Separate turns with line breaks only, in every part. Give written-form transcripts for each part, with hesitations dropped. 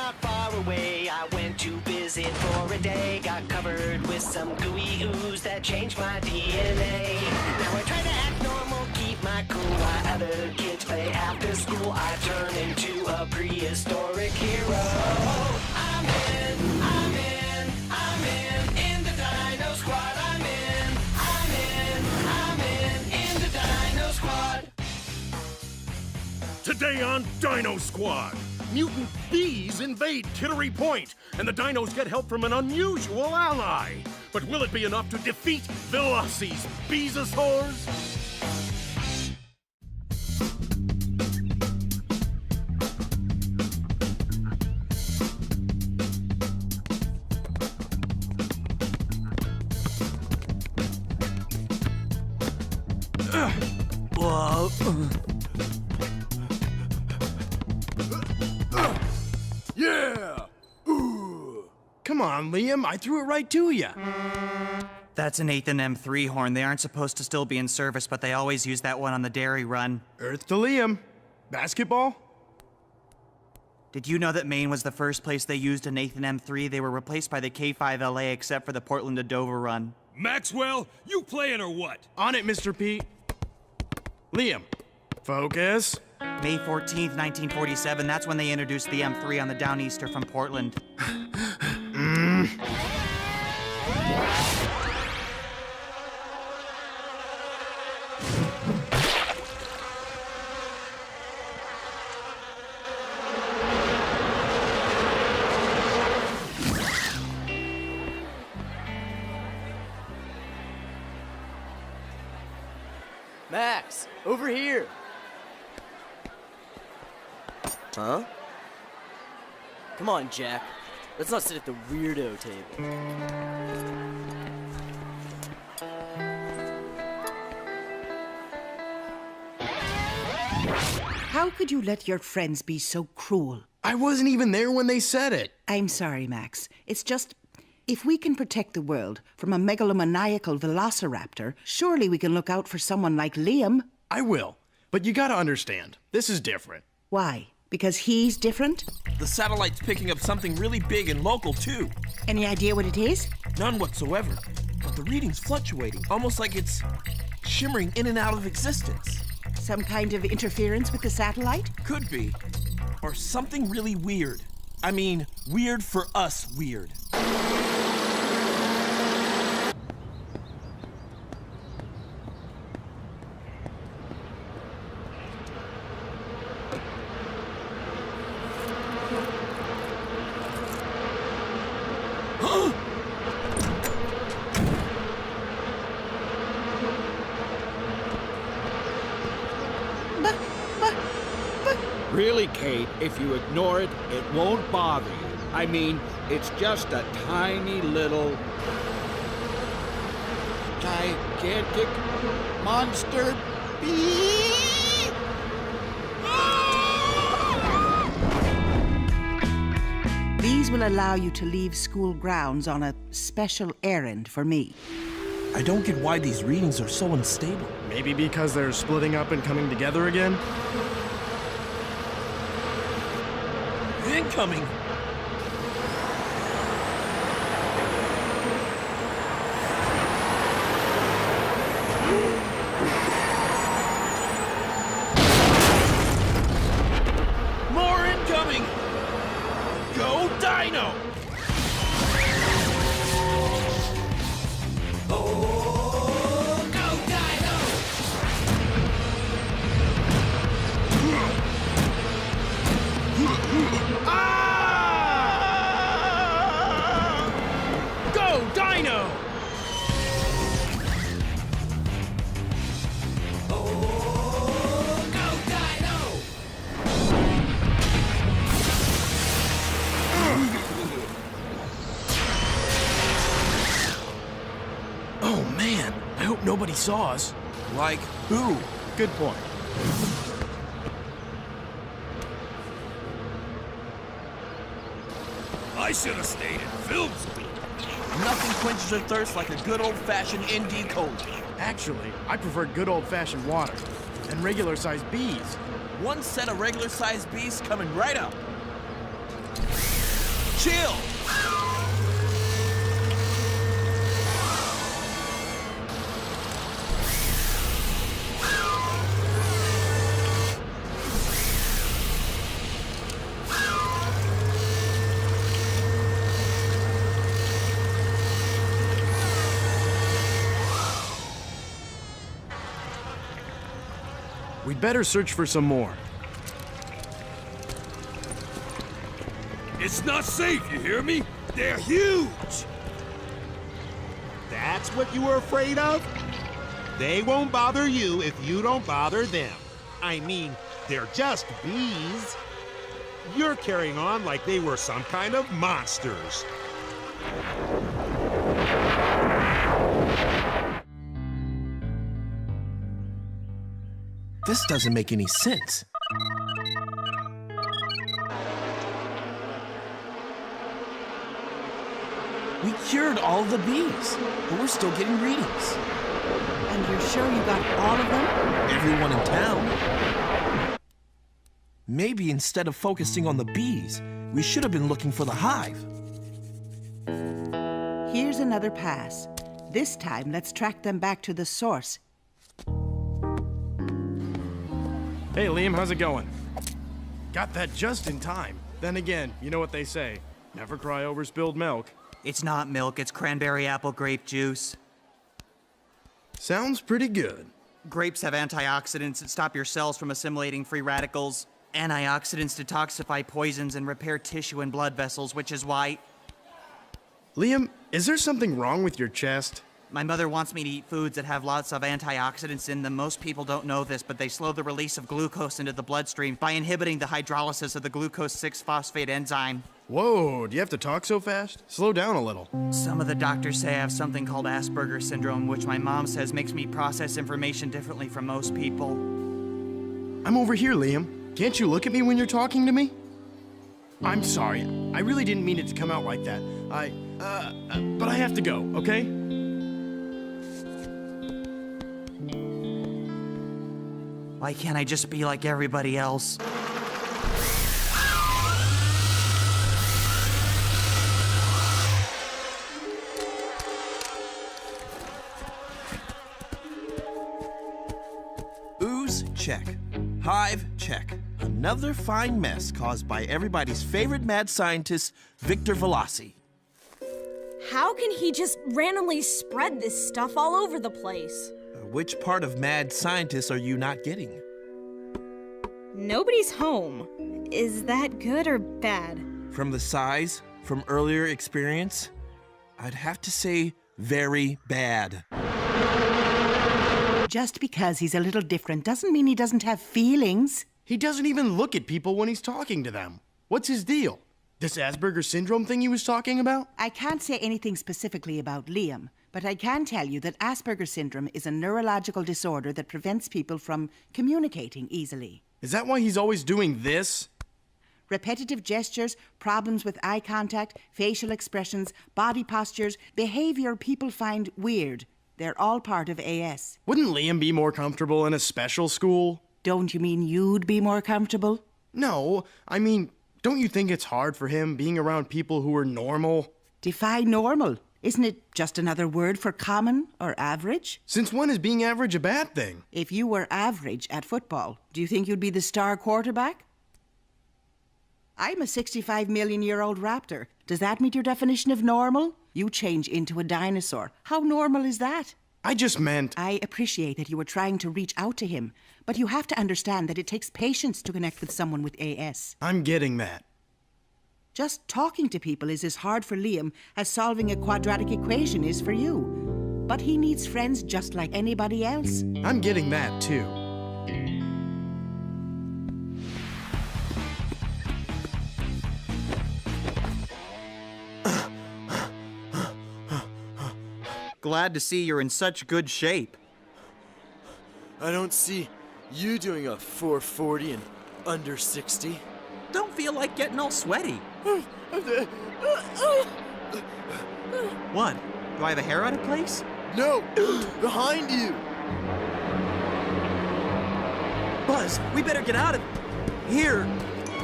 not far away. I went to visit for a day. Got covered with some gooey ooze that changed my DNA. Now I try to act normal, keep my cool. While other kids play after school, I turn into a prehistoric hero. I'm in the Dino Squad. I'm in the Dino Squad.
Today on Dino Squad, mutant bees invade Kittery Point, and the dinos get help from an unusual ally. But will it be enough to defeat Veloci's Beezosaurs?
Yeah! Come on, Liam, I threw it right to you.
That's an 8th and M3 horn. They aren't supposed to still be in service, but they always use that one on the dairy run.
Earth to Liam. Basketball?
Did you know that Maine was the first place they used an 8th and M3? They were replaced by the K5LA except for the Portland to Dover run.
Maxwell, you playing or what?
On it, Mr. Pete. Liam, focus.
May 14th, 1947, that's when they introduced the M3 on the Downeaster from Portland.
Max, over here. Huh? Come on, Jack. Let's not sit at the weirdo table.
How could you let your friends be so cruel?
I wasn't even there when they said it.
I'm sorry, Max. It's just, if we can protect the world from a megalomaniacal velociraptor, surely we can look out for someone like Liam.
I will, but you gotta understand, this is different.
Why? Because he's different?
The satellite's picking up something really big and local, too.
Any idea what it is?
None whatsoever. But the reading's fluctuating, almost like it's shimmering in and out of existence.
Some kind of interference with the satellite?
Could be. Or something really weird. I mean, weird for us weird.
Really, Kate, if you ignore it, it won't bother you. I mean, it's just a tiny little gigantic monster bee.
These will allow you to leave school grounds on a special errand for me.
I don't get why these readings are so unstable.
Maybe because they're splitting up and coming together again?
Incoming! More incoming! Go Dino!
Dino! Oh man, I hope nobody saw us.
Like who?
Good point.
I should have stayed in film school.
Nothing quenches your thirst like a good old-fashioned ND Cola.
Actually, I prefer good old-fashioned water and regular-sized bees.
One set of regular-sized bees coming right up. chill.
We'd better search for some more.
It's not safe, you hear me? They're huge!
That's what you were afraid of? They won't bother you if you don't bother them. I mean, they're just bees. You're carrying on like they were some kind of monsters.
This doesn't make any sense. We cured all of the bees, but we're still getting readings.
And you're sure you got all of them?
Everyone in town. Maybe instead of focusing on the bees, we should have been looking for the hive.
Here's another pass. This time, let's track them back to the source.
Hey, Liam, how's it going? Got that just in time. Then again, you know what they say. Never cry over spilled milk.
It's not milk, it's cranberry apple grape juice.
Sounds pretty good.
Grapes have antioxidants that stop your cells from assimilating free radicals. Antioxidants detoxify poisons and repair tissue and blood vessels, which is why...
Liam, is there something wrong with your chest?
My mother wants me to eat foods that have lots of antioxidants in them. Most people don't know this, but they slow the release of glucose into the bloodstream by inhibiting the hydrolysis of the glucose 6-phosphate enzyme.
Whoa, do you have to talk so fast? Slow down a little.
Some of the doctors say I have something called Asperger Syndrome, which my mom says makes me process information differently from most people.
I'm over here, Liam. Can't you look at me when you're talking to me? I'm sorry. I really didn't mean it to come out like that. But I have to go, okay?
Why can't I just be like everybody else?
Ooze, check. Hive, check. Another fine mess caused by everybody's favorite mad scientist, Victor Veloci.
How can he just randomly spread this stuff all over the place?
Which part of mad scientist are you not getting?
Nobody's home. Is that good or bad?
From the size, from earlier experience, I'd have to say very bad.
Just because he's a little different doesn't mean he doesn't have feelings.
He doesn't even look at people when he's talking to them. What's his deal? This Asperger Syndrome thing he was talking about?
I can't say anything specifically about Liam, but I can tell you that Asperger Syndrome is a neurological disorder that prevents people from communicating easily.
Is that why he's always doing this?
Repetitive gestures, problems with eye contact, facial expressions, body postures, behavior people find weird. They're all part of AS.
Wouldn't Liam be more comfortable in a special school?
Don't you mean you'd be more comfortable?
No, I mean, don't you think it's hard for him being around people who are normal?
Define normal. Isn't it just another word for common or average?
Since when is being average a bad thing?
If you were average at football, do you think you'd be the star quarterback? I'm a 65-million-year-old raptor. Does that meet your definition of normal? You change into a dinosaur. How normal is that?
I just meant...
I appreciate that you were trying to reach out to him, but you have to understand that it takes patience to connect with someone with AS.
I'm getting that.
Just talking to people is as hard for Liam as solving a quadratic equation is for you. But he needs friends just like anybody else.
I'm getting that, too.
Glad to see you're in such good shape.
I don't see you doing a 440 and under 60.
Don't feel like getting all sweaty. What? Do I have a hair out of place?
No! Behind you!
Buzz, we better get out of here.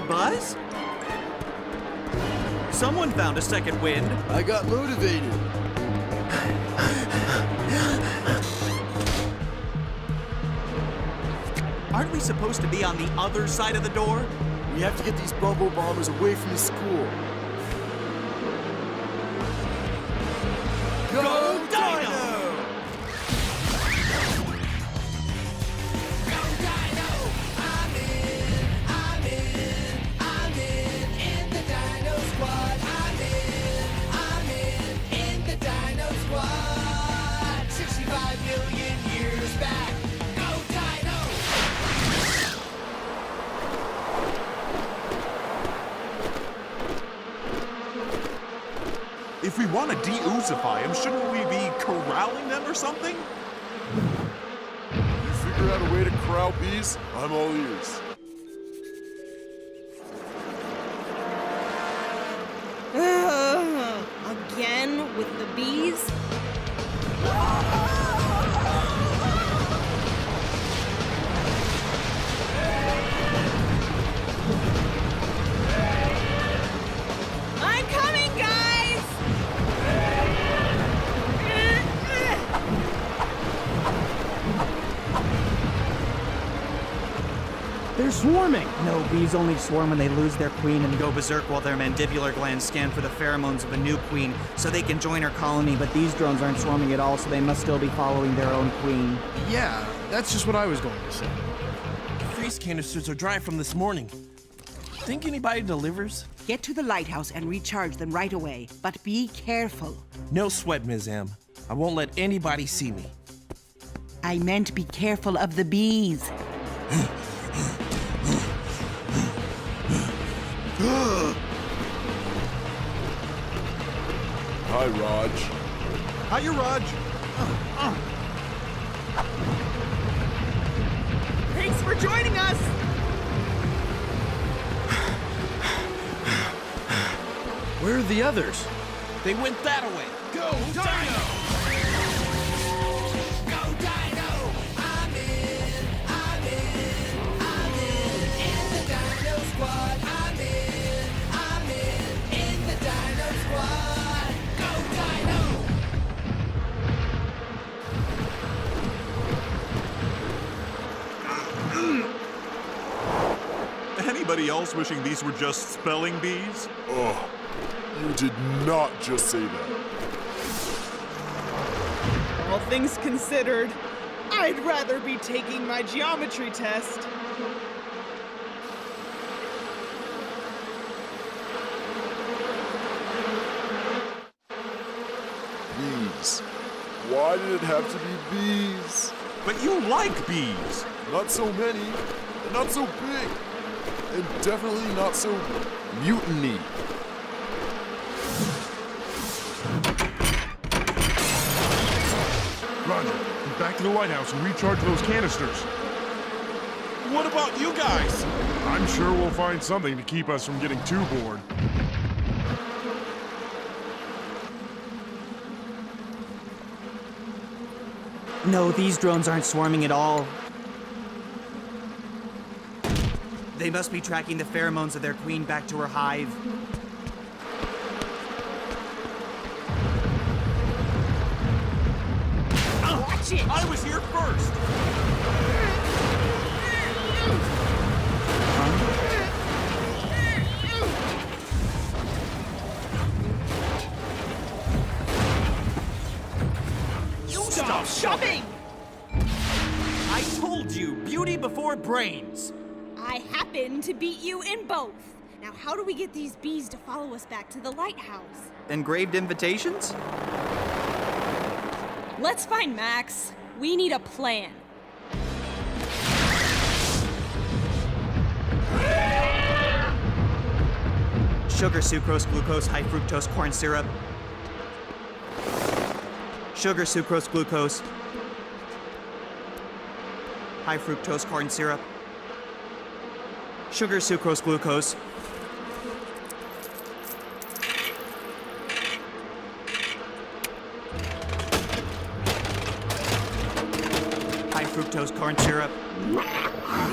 Buzz? Someone found a second wind.
I got motivated.
Aren't we supposed to be on the other side of the door?
We have to get these bubble bombers away from the school. Go Dino!
In the Dino Squad. I'm in the Dino Squad. 65 million years back. Go Dino!
If we want to de-oozify them, shouldn't we be corralling them or something?
You figure out a way to corral bees? I'm all ears.
Again with the bees? I'm coming, guys!
They're swarming.
No, bees only swarm when they lose their queen and go berserk while their mandibular glands scan for the pheromones of a new queen so they can join her colony, but these drones aren't swarming at all, so they must still be following their own queen.
Yeah, that's just what I was going to say.
Freeze canisters are dry from this morning. Think anybody delivers?
Get to the lighthouse and recharge them right away, but be careful.
No sweat, Ms. M. I won't let anybody see me.
I meant be careful of the bees.
Hi, Raj.
Hiya, Raj.
Thanks for joining us!
Where are the others?
They went that way.
Go Dino!
Go Dino! I'm in the Dino Squad. I'm in the Dino Squad. Go Dino!
Anybody else wishing these were just spelling bees?
Oh, you did not just say that.
All things considered, I'd rather be taking my geometry test.
Bees. Why did it have to be bees?
But you like bees.
Not so many, and not so big, and definitely not so mutiny.
Roger. Get back to the lighthouse and recharge those canisters.
What about you guys?
I'm sure we'll find something to keep us from getting too bored.
No, these drones aren't swarming at all. They must be tracking the pheromones of their queen back to her hive.
Watch it!
I was here first.
Stop shoving! I told you, beauty before brains.
I happen to beat you in both. Now, how do we get these bees to follow us back to the lighthouse?
Engraved invitations?
Let's find Max. We need a plan.
Sugar, sucrose, glucose, high fructose, corn syrup. Sugar, sucrose, glucose. High fructose, corn syrup. Sugar, sucrose, glucose. High fructose, corn syrup.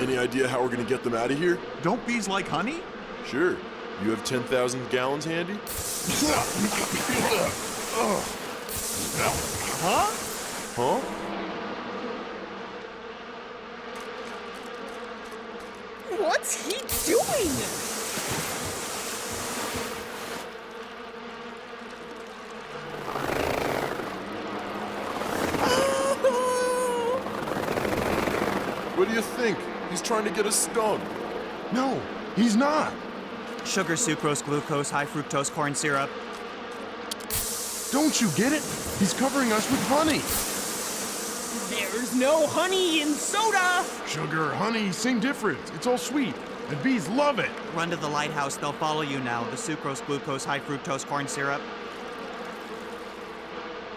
Any idea how we're gonna get them out of here?
Don't bees like honey?
Sure. You have 10,000 gallons handy?
Huh?
Huh?
What's he doing?
What do you think? He's trying to get us stung.
No, he's not.
Sugar, sucrose, glucose, high fructose corn syrup.
Don't you get it? He's covering us with honey.
There's no honey in soda!
Sugar, honey, same difference. It's all sweet. And bees love it.
Run to the lighthouse, they'll follow you now. The sucrose, glucose, high fructose corn syrup.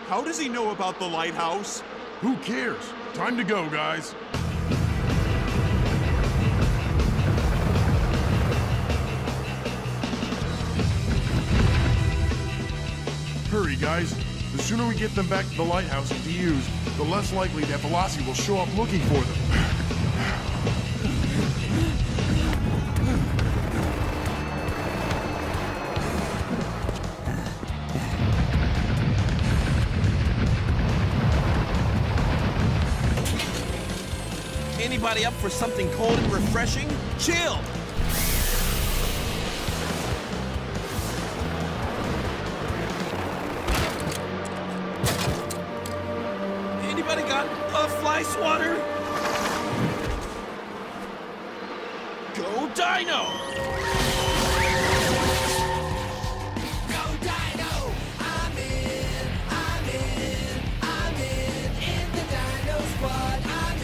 How does he know about the lighthouse?
Who cares? Time to go, guys. Hurry, guys. The sooner we get them back to the lighthouse and DUs, the less likely that Veloci will show up looking for them.
Anybody up for something cold and refreshing? Chill! Anybody got a fly swatter? Go Dino!
Go Dino! I'm in the Dino Squad. I'm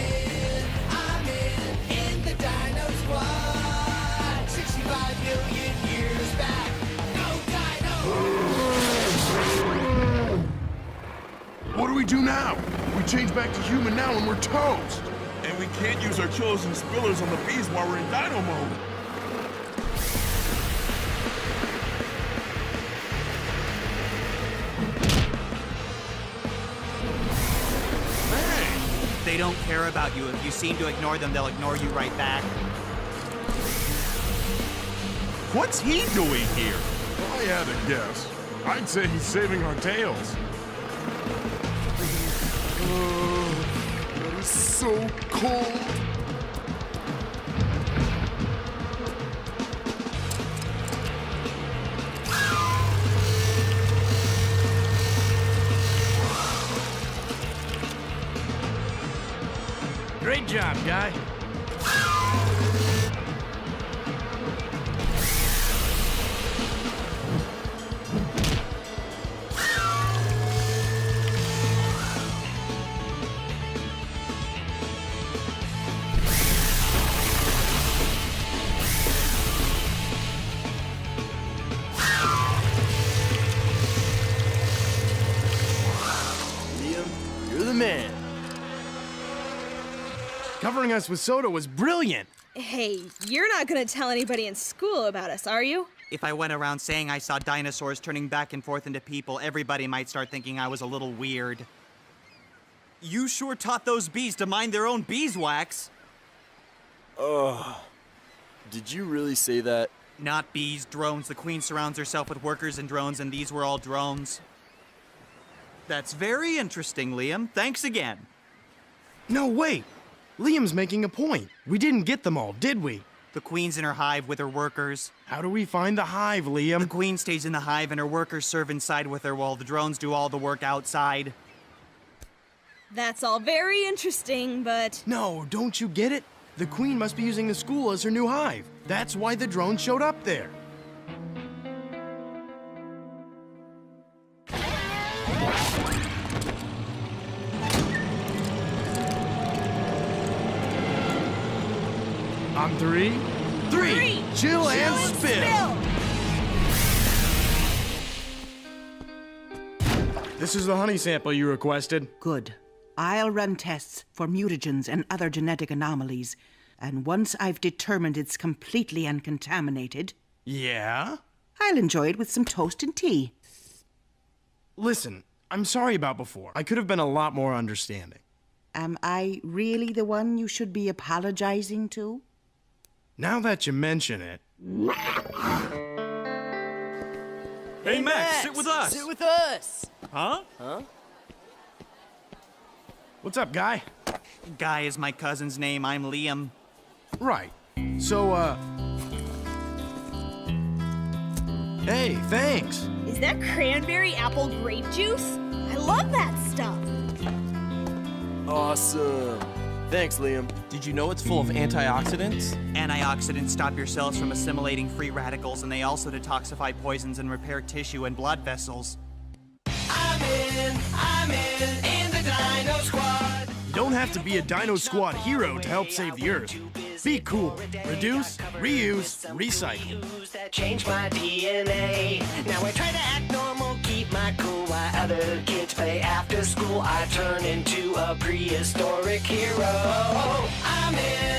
in the Dino Squad. 65 million years back. Go Dino!
What do we do now? We change back to human now and we're toast.
And we can't use our chillers and spillers on the bees while we're in dino mode.
They don't care about you. If you seem to ignore them, they'll ignore you right back.
What's he doing here?
If I had to guess, I'd say he's saving our tails.
That is so cold.
Great job, guy.
Liam, you're the man.
Covering us with soda was brilliant.
Hey, you're not gonna tell anybody in school about us, are you?
If I went around saying I saw dinosaurs turning back and forth into people, everybody might start thinking I was a little weird. You sure taught those bees to mind their own beeswax.
Did you really say that?
Not bees, drones. The queen surrounds herself with workers and drones, and these were all drones. That's very interesting, Liam. Thanks again.
No, wait. Liam's making a point. We didn't get them all, did we?
The queen's in her hive with her workers.
How do we find the hive, Liam?
The queen stays in the hive and her workers serve inside with her while the drones do all the work outside.
That's all very interesting, but...
No, don't you get it? The queen must be using the school as her new hive. That's why the drone showed up there. On three. Chill and spill. This is the honey sample you requested.
Good. I'll run tests for mutagens and other genetic anomalies. And once I've determined it's completely uncontaminated,
Yeah?
I'll enjoy it with some toast and tea.
Listen, I'm sorry about before. I could have been a lot more understanding.
Am I really the one you should be apologizing to?
Now that you mention it...
Hey, Max, sit with us.
Sit with us.
Huh?
Huh?
What's up, Guy?
Guy is my cousin's name. I'm Liam.
Right. So, hey, thanks.
Is that cranberry apple grape juice? I love that stuff.
Awesome. Thanks, Liam.
Did you know it's full of antioxidants?
Antioxidants stop your cells from assimilating free radicals, and they also detoxify poisons and repair tissue and blood vessels.
I'm in the Dino Squad.
You don't have to be a Dino Squad hero to help save the Earth. Be cool. Reduce, reuse, recycle.
That changed my DNA. Now I try to act normal, keep my cool while other kids play after school. I turn into a prehistoric hero. I'm in